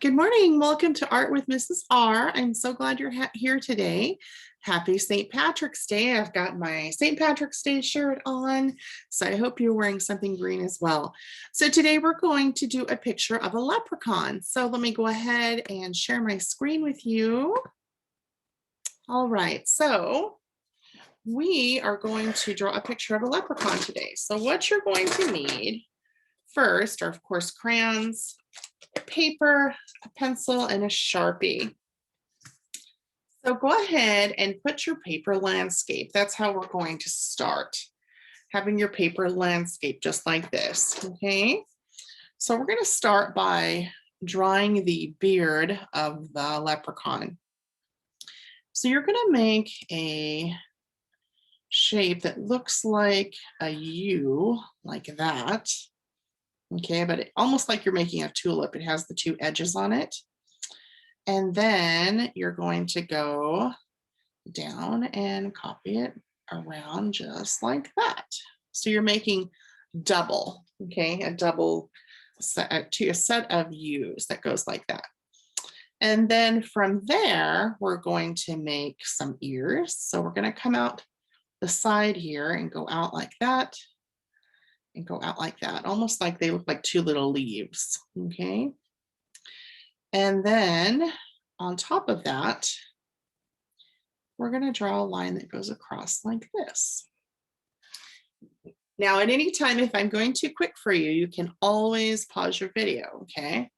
Good morning. Welcome to Art with Mrs. R. I'm so glad you're here today. Happy St. Patrick's Day. I've got my St. Patrick's Day shirt on, so I hope you're wearing something green as well. So today we're going to do a picture of a leprechaun. So let me go ahead and share my screen with you. All right, so we are going to draw a picture of a leprechaun today. So what you're going to need first are, of course, crayons, paper, a pencil, and a Sharpie. So go ahead and put your paper landscape. That's how we're going to start. Having your paper landscape just like this, okay? So we're going to start by drawing the beard of the leprechaun. So you're going to make a shape that looks like a U, like that. Okay, but almost like you're making a tulip. It has the two edges on it. And then you're going to go down and copy it around just like that. So you're making double, okay, a double set, to a set of U's that goes like that. And then from there, we're going to make some ears. So we're going to come out the side here and go out like that. And go out like that, almost like they look like two little leaves, okay? And then on top of that, we're gonna draw a line that goes across like this. Now, at any time, if I'm going too quick for you, you can always pause your video, okay?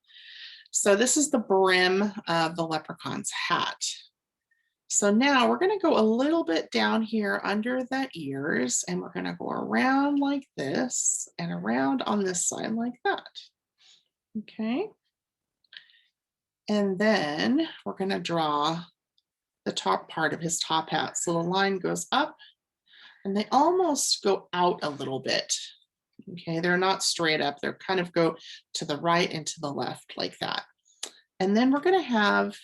So this is the brim of the leprechaun's hat. So now we're going to go a little bit down here under the ears, and we're going to go around like this and around on this side like that. Okay. And then we're going to draw the top part of his top hat. So the line goes up and they almost go out a little bit. Okay. They're not straight up. They're kind of go to the right and to the left like that. And then we're going to have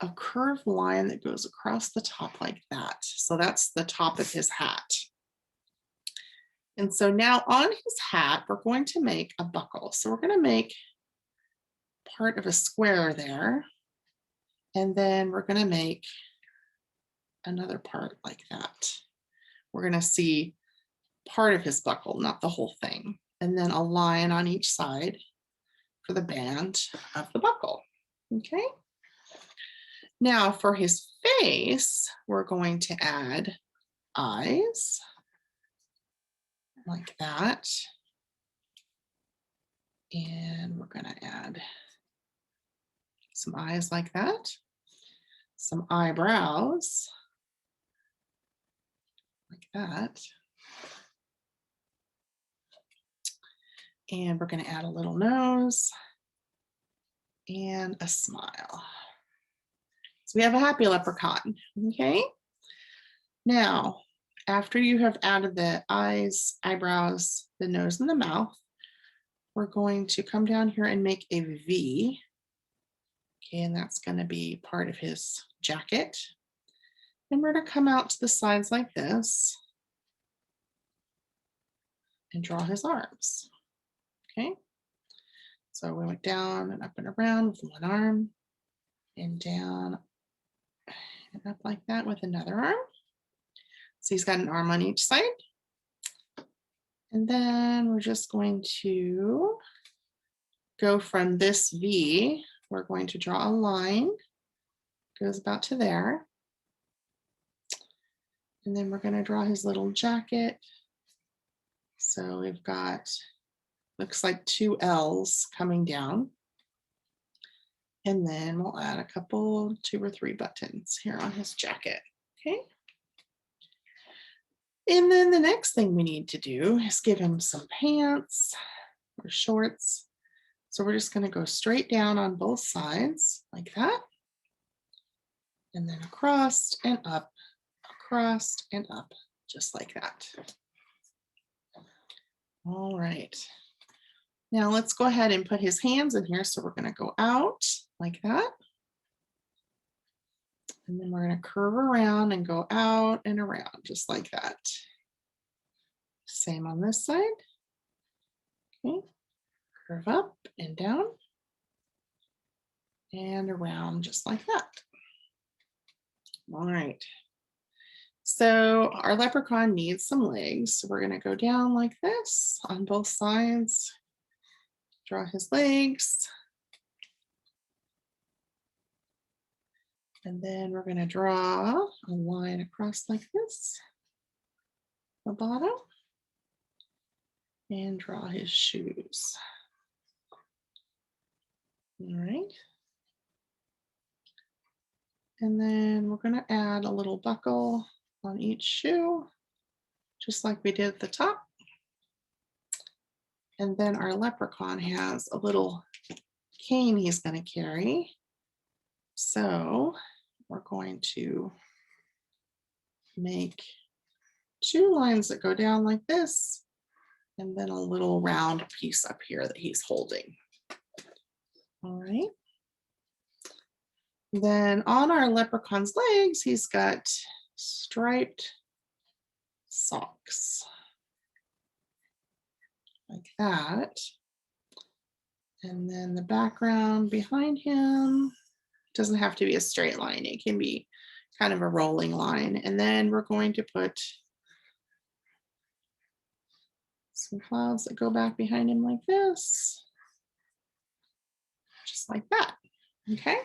a curved line that goes across the top like that. So that's the top of his hat. And so now on his hat, we're going to make a buckle. So we're going to make part of a square there. And then we're going to make another part like that. We're going to see part of his buckle, not the whole thing. And then a line on each side for the band of the buckle. Okay. Now for his face, we're going to add eyes like that. And we're going to add some eyes like that, some eyebrows like that. And we're going to add a little nose and a smile. So we have a happy leprechaun, okay? Now, after you have added the eyes, eyebrows, the nose, and the mouth, we're going to come down here and make a V. Okay, and that's going to be part of his jacket. And we're going to come out to the sides like this and draw his arms. Okay, so we went down and up and around with one arm, and down and up like that with another arm. So he's got an arm on each side. And then we're just going to go from this V, we're going to draw a line, goes about to there. And then we're going to draw his little jacket. So we've got, looks like two L's coming down. And then we'll add a couple, 2 or 3 buttons here on his jacket, okay? And then the next thing we need to do is give him some pants or shorts. So we're just going to go straight down on both sides like that. And then across and up, just like that. All right. Now let's go ahead and put his hands in here. So we're going to go out like that. And then we're going to curve around and go out and around just like that. Same on this side. Okay. Curve up and down. and around just like that. All right. So our leprechaun needs some legs. So we're going to go down like this on both sides. Draw his legs. And then we're going to draw a line across like this, the bottom, and draw his shoes. All right. And then we're going to add a little buckle on each shoe, just like we did at the top. And then our leprechaun has a little cane he's going to carry. So we're going to make 2 lines that go down like this, and then a little round piece up here that he's holding. All right. Then on our leprechaun's legs, he's got striped socks like that. And then the background behind him doesn't have to be a straight line. It can be kind of a rolling line. And then we're going to put some clouds that go back behind him like this, just like that. Okay.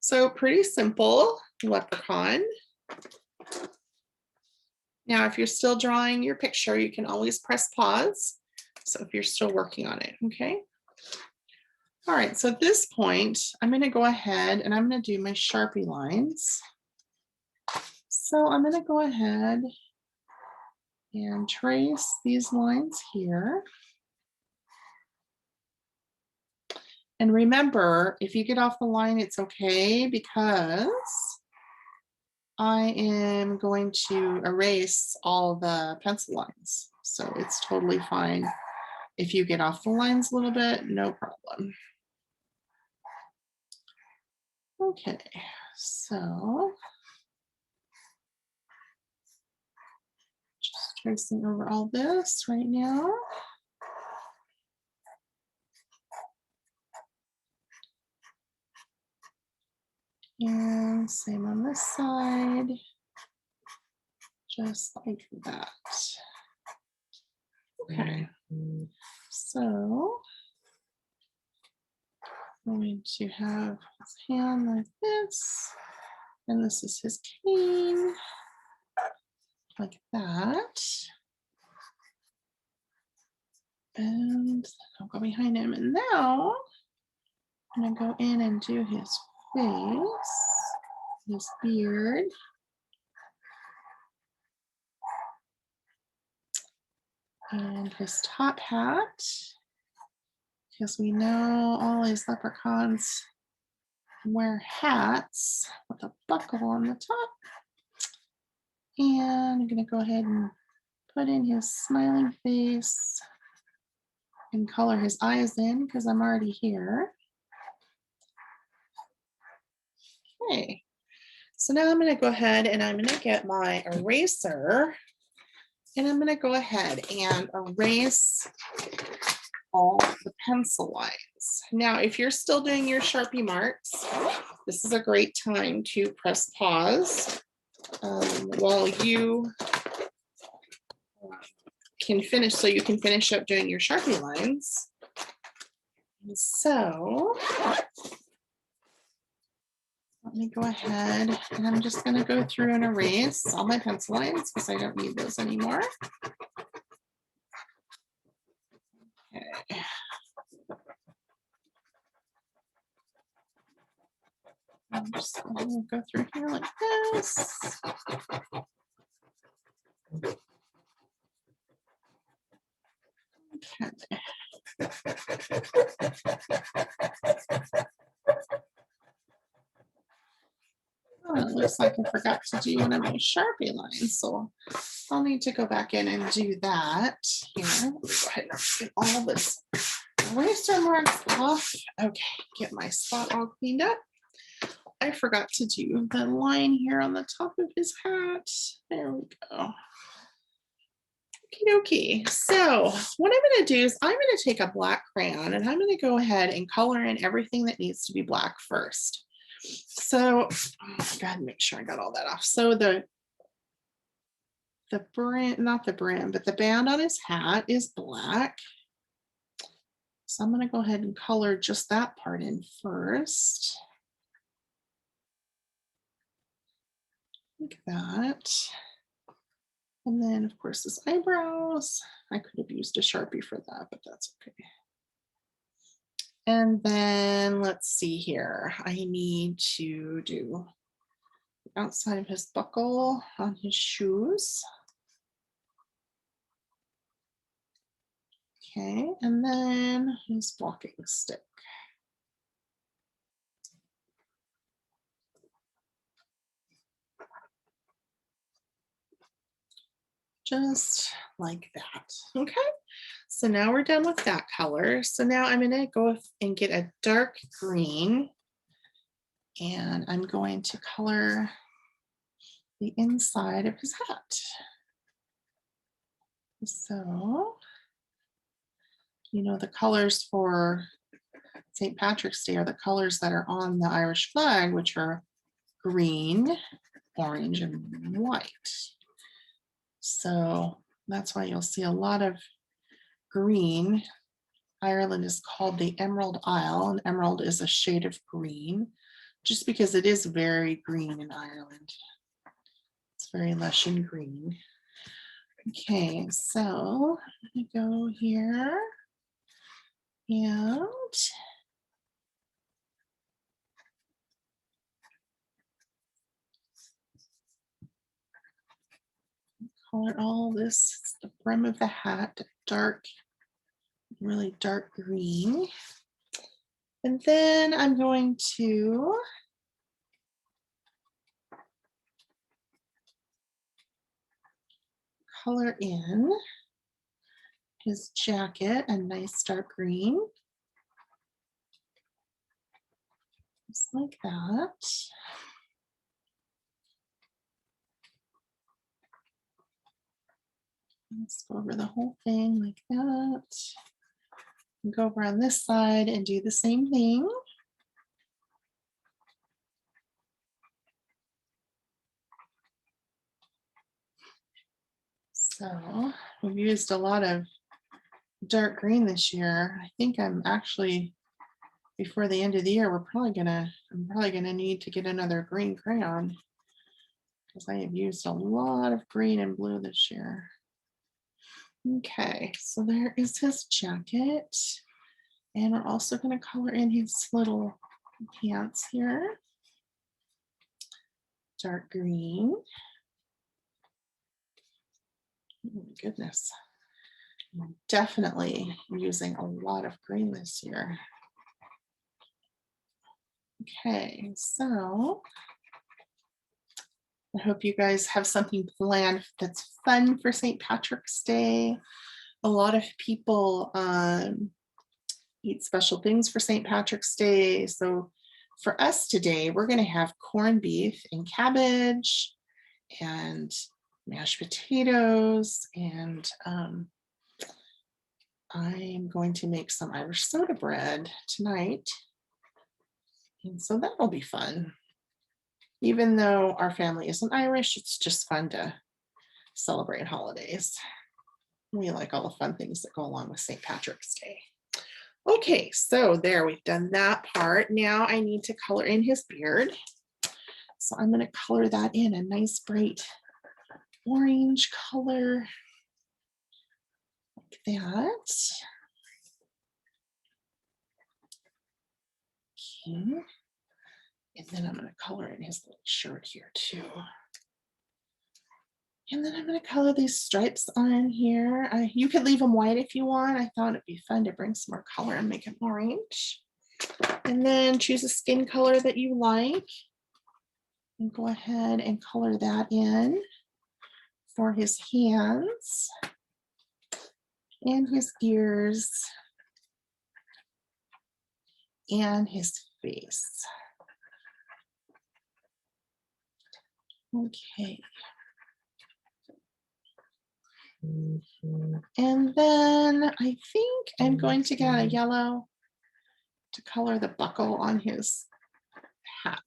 So pretty simple leprechaun. Now, if you're still drawing your picture, you can always press pause. So if you're still working on it, okay? All right, so at this point, I'm gonna go ahead and I'm gonna do my Sharpie lines. So I'm gonna go ahead and trace these lines here. And remember, if you get off the line, it's okay, because I am going to erase all the pencil lines. So it's totally fine if you get off the lines a little bit, no problem. Okay, so just tracing over all this right now. And same on this side, just like that. Okay, so I'm going to have his hand like this, and this is his cane, like that. And I'll go behind him, and now I'm gonna go in and do his face, his beard. And his top hat, because we know all these leprechauns wear hats with a buckle on the top. And I'm gonna go ahead and put in his smiling face and color his eyes in because I'm already here. Okay, so now I'm gonna go ahead and I'm gonna get my eraser, and I'm gonna go ahead and erase all the pencil lines. Now, if you're still doing your Sharpie marks, this is a great time to press pause while you can finish, so you can finish up doing your Sharpie lines. And so let me go ahead, and I'm just going to go through and erase all my pencil lines because I don't need those anymore. Okay. I'm just going to go through here like this. Okay. Oh, it looks like I forgot to do one of my Sharpie lines, so I'll need to go back in and do that here. Let me go ahead and get all this eraser marks off. Okay, get my spot all cleaned up. I forgot to do the line here on the top of his hat. There we go. Okie dokie. So what I'm going to do is I'm going to take a black crayon and I'm going to go ahead and color in everything that needs to be black first. So I gotta make sure I got all that off. So the brim, not the brim, but the band on his hat is black. So I'm going to go ahead and color just that part in first. Like that. And then, of course, his eyebrows. I could have used a Sharpie for that, but that's okay. And then let's see here. I need to do the outside of his buckle on his shoes. Okay, and then his walking stick. Just like that. Okay, so now we're done with that color. So now I'm gonna go and get a dark green and I'm going to color the inside of his hat. So, you know, the colors for St. Patrick's Day are the colors that are on the Irish flag, which are green, orange, and white. So that's why you'll see a lot of green. Ireland is called the Emerald Isle, and emerald is a shade of green, just because it is very green in Ireland. It's very lush and green. Okay, so I'm gonna go here and color all this, the brim of the hat, dark, really dark green. And then I'm going to color in his jacket a nice dark green. Just like that. Let's go over the whole thing like that. And go over on this side and do the same thing. So we've used a lot of dark green this year. I think I'm actually, before the end of the year, I'm probably gonna need to get another green crayon because I have used a lot of green and blue this year. Okay, so there is his jacket. And we're also going to color in his little pants here. Dark green. Oh my goodness. I'm definitely using a lot of green this year. Okay, so I hope you guys have something planned that's fun for St. Patrick's Day. A lot of people eat special things for St. Patrick's Day. So for us today, we're going to have corned beef and cabbage and mashed potatoes, and I'm going to make some Irish soda bread tonight. And so that'll be fun. Even though our family isn't Irish, it's just fun to celebrate holidays. We like all the fun things that go along with St. Patrick's Day. Okay, so there, we've done that part. Now I need to color in his beard. So I'm going to color that in a nice bright orange color like that. Okay. And then I'm going to color in his little shirt here too. And then I'm going to color these stripes on here. You could leave them white if you want. I thought it'd be fun to bring some more color and make it orange. And then choose a skin color that you like. And go ahead and color that in for his hands and his ears and his face. Okay. And then I think I'm going to get a yellow to color the buckle on his hat.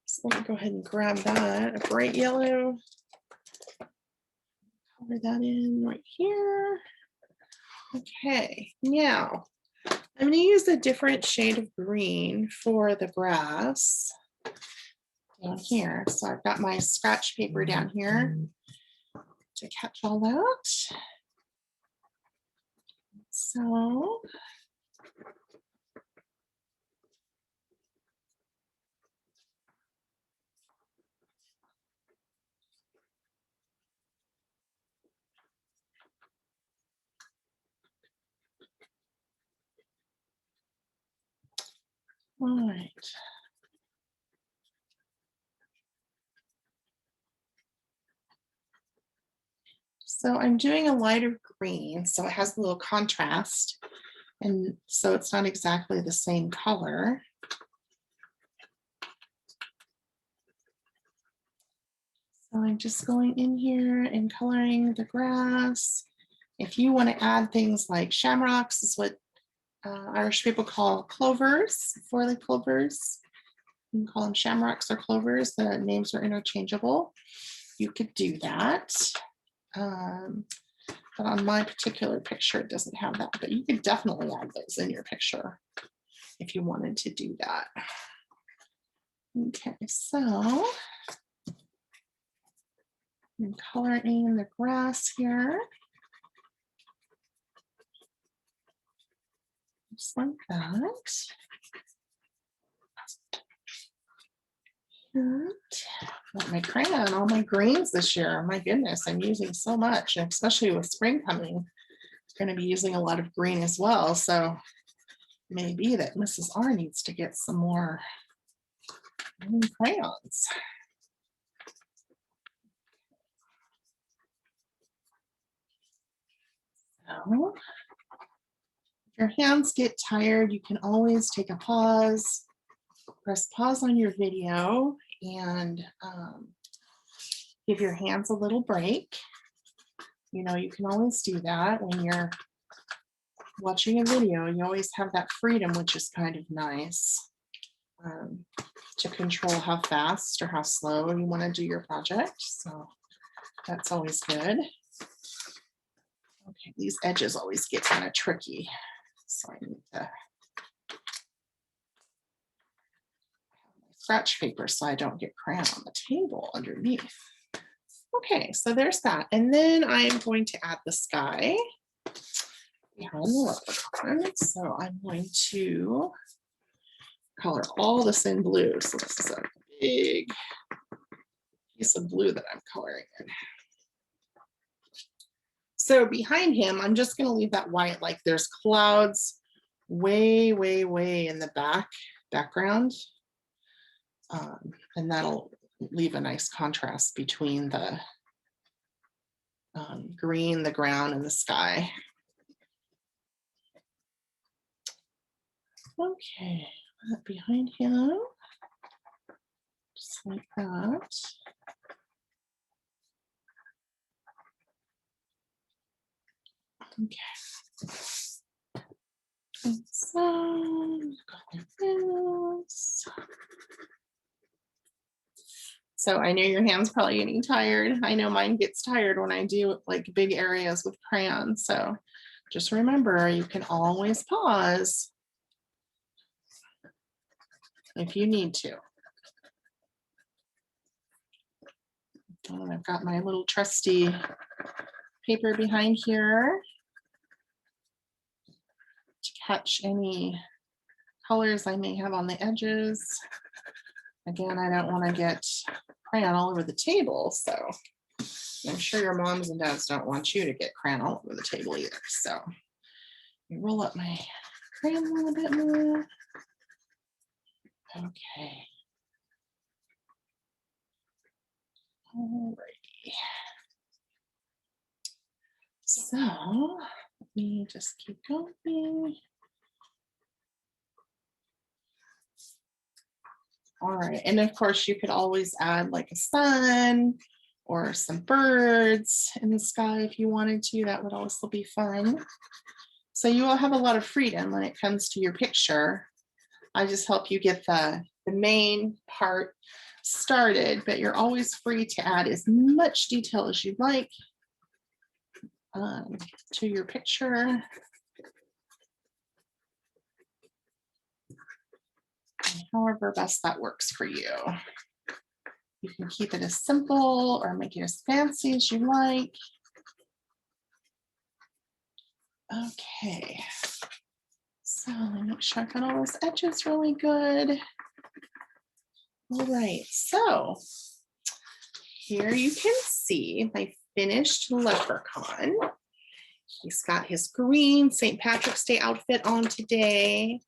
So let me go ahead and grab that, a bright yellow. Color that in right here. Okay, now I'm going to use a different shade of green for the grass down here. So I've got my scratch paper down here to catch all that. So all right. So I'm doing a lighter green, so it has a little contrast, and so it's not exactly the same color. So I'm just going in here and coloring the grass. If you want to add things like shamrocks, is what Irish people call clovers, four-leaf clovers. You can call them shamrocks or clovers. The names are interchangeable. You could do that. But on my particular picture, it doesn't have that, but you could definitely add those in your picture if you wanted to do that. Okay, so I'm coloring the grass here. Just like that. And got my crayon, all my greens this year. My goodness, I'm using so much, and especially with spring coming. I'm going to be using a lot of green as well. So maybe that Mrs. R needs to get some more green crayons. So if your hands get tired, you can always take a pause, press pause on your video, and give your hands a little break. You know, you can always do that when you're watching a video. You always have that freedom, which is kind of nice, to control how fast or how slow you want to do your project. So that's always good. Okay, these edges always get kind of tricky. So I need to have my scratch paper so I don't get crayon on the table underneath. Okay, so there's that. And then I'm going to add the sky behind the leprechaun. So I'm going to color all this in blue. So this is a big piece of blue that I'm coloring in. So behind him, I'm just going to leave that white, like there's clouds way, way, way in the background. And that'll leave a nice contrast between the green, the ground, and the sky. Okay, that behind him, just like that. Okay. And so, got this. So I know your hand's probably getting tired. I know mine gets tired when I do like big areas with crayons. So just remember, you can always pause if you need to. And I've got my little trusty paper behind here to catch any colors I may have on the edges. Again, I don't want to get crayon all over the table, so I'm sure your moms and dads don't want you to get crayon all over the table either. So we roll up my crayon a little bit more. Okay. Alrighty. So let me just keep going. All right, and of course you could always add like a sun or some birds in the sky if you wanted to. That would also be fun. So you will have a lot of freedom when it comes to your picture. I just help you get the main part started, but you're always free to add as much detail as you'd like to your picture. However best that works for you. You can keep it as simple or make it as fancy as you like. Okay, so let me make sure I got all those edges really good. All right, so here you can see my finished leprechaun. He's got his green St. Patrick's Day outfit on today.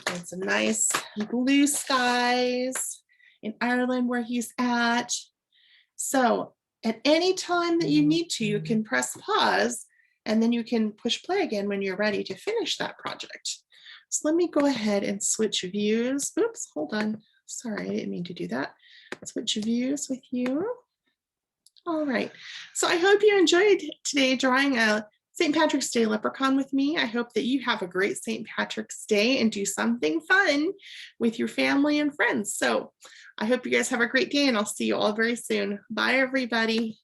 It's a nice blue skies in Ireland where he's at. So at any time that you need to, you can press pause and then you can push play again when you're ready to finish that project. So let me go ahead and switch views. Oops, hold on. Sorry, I didn't mean to do that. Switch views with you. All right, so I hope you enjoyed today drawing a St. Patrick's Day leprechaun with me. I hope that you have a great St. Patrick's Day and do something fun with your family and friends. So I hope you guys have a great day and I'll see you all very soon. Bye, everybody.